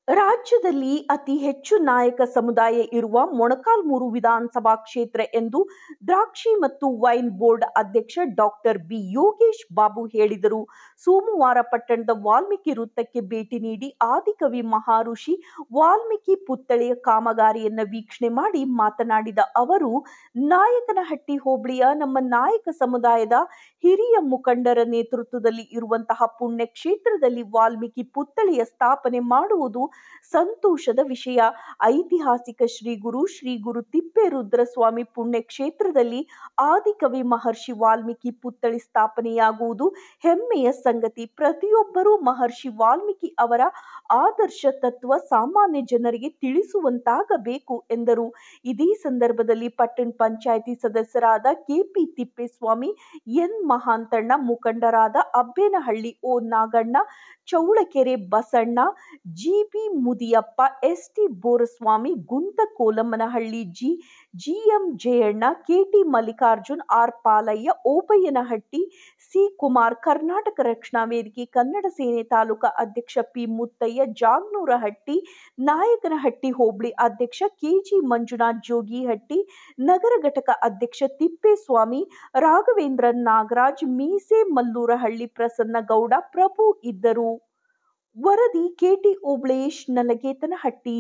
ರಾಜ್ಯದಲ್ಲಿ ಅತಿ ಹೆಚ್ಚು ನಾಯಕ ಸಮುದಾಯ ಇರುವ ಮೊಳಕಾಲ್ಮೂರು ವಿಧಾನಸಭಾ ಕ್ಷೇತ್ರ ಎಂದು ದ್ರಾಕ್ಷಿ ಮತ್ತು ವೈನ್ ಬೋರ್ಡ್ ಅಧ್ಯಕ್ಷ ಡಾಕ್ಟರ್ ಬಿ ಯೋಗೇಶ್ ಬಾಬು ಹೇಳಿದರು. ಸೋಮವಾರ ಪಟ್ಟಣದ ವಾಲ್ಮೀಕಿ ವೃತ್ತಕ್ಕೆ ಭೇಟಿ ನೀಡಿ ಆದಿಕವಿ ಮಹರ್ಷಿ ವಾಲ್ಮೀಕಿ ಪುತ್ಥಳಿಯ ಕಾಮಗಾರಿಯನ್ನು ವೀಕ್ಷಣೆ ಮಾಡಿ ಮಾತನಾಡಿದ ಅವರು, ನಾಯಕನಹಟ್ಟಿ ಹೋಬಳಿಯ ನಮ್ಮ ನಾಯಕ ಸಮುದಾಯದ ಹಿರಿಯ ಮುಖಂಡರ ನೇತೃತ್ವದಲ್ಲಿ ಇರುವಂತಹ ಪುಣ್ಯ ಕ್ಷೇತ್ರದಲ್ಲಿ ವಾಲ್ಮೀಕಿ ಪುತ್ಥಳಿಯ ಸ್ಥಾಪನೆ ಮಾಡುವುದು ಸಂತೋಷದ ವಿಷಯ. ಐತಿಹಾಸಿಕ ಶ್ರೀ ಗುರು ತಿಪ್ಪೇರುದ್ರಸ್ವಾಮಿ ಪುಣ್ಯ ಕ್ಷೇತ್ರದಲ್ಲಿ ಆದಿಕವಿ ಮಹರ್ಷಿ ವಾಲ್ಮೀಕಿ ಪುತ್ಥಳಿ ಸ್ಥಾಪನೆಯಾಗುವುದು ಹೆಮ್ಮೆಯ ಸಂಗತಿ. ಪ್ರತಿಯೊಬ್ಬರೂ ಮಹರ್ಷಿ ವಾಲ್ಮೀಕಿ ಅವರ ಆದರ್ಶ ತತ್ವ ಸಾಮಾನ್ಯ ಜನರಿಗೆ ತಿಳಿಸುವಂತಾಗಬೇಕು ಎಂದರು. ಇದೇ ಸಂದರ್ಭದಲ್ಲಿ ಪಟ್ಟಣ ಪಂಚಾಯಿತಿ ಸದಸ್ಯರಾದ ಕೆಪಿ ತಿಪ್ಪೇಸ್ವಾಮಿ, ಎನ್ ಮಹಾಂತಣ್ಣ, ಮುಖಂಡರಾದ Abbenahalli O Naganna, Chowlakere Basanna, GB Mudiyappa, ST Boraswamy, Gunta Kolammanahalli, GM Jayanna, KT Mallikarjun, R Palayya, Obayyanahatti, C Kumar, Karnataka Rakshana Vedike Kannada Sene taluka ಅಧ್ಯಕ್ಷ ಪಿ ಮುತ್ತಯ್ಯ, ಜಾಗನೂರಹಟ್ಟಿ, ನಾಯಕನಹಟ್ಟಿ ಹೋಬಳಿ ಅಧ್ಯಕ್ಷ ಕೆಜಿ ಮಂಜುನಾಥ್, ಜೋಗಿಹಟ್ಟಿ ನಗರ ಘಟಕ ಅಧ್ಯಕ್ಷ ತಿಪ್ಪೇಸ್ವಾಮಿ, ರಾಘವೇಂದ್ರ, ನಾಗರಾಜ್, ಮೀಸೆ ಮಲ್ಲೂರಹಳ್ಳಿ, ಪ್ರಸನ್ನಗೌಡ, ಪ್ರಭು ಇದ್ದರು. ವರದಿ ಕೆಟಿ ಓಬಳೇಶ್, ನಲಗೇತನಹಟ್ಟಿ.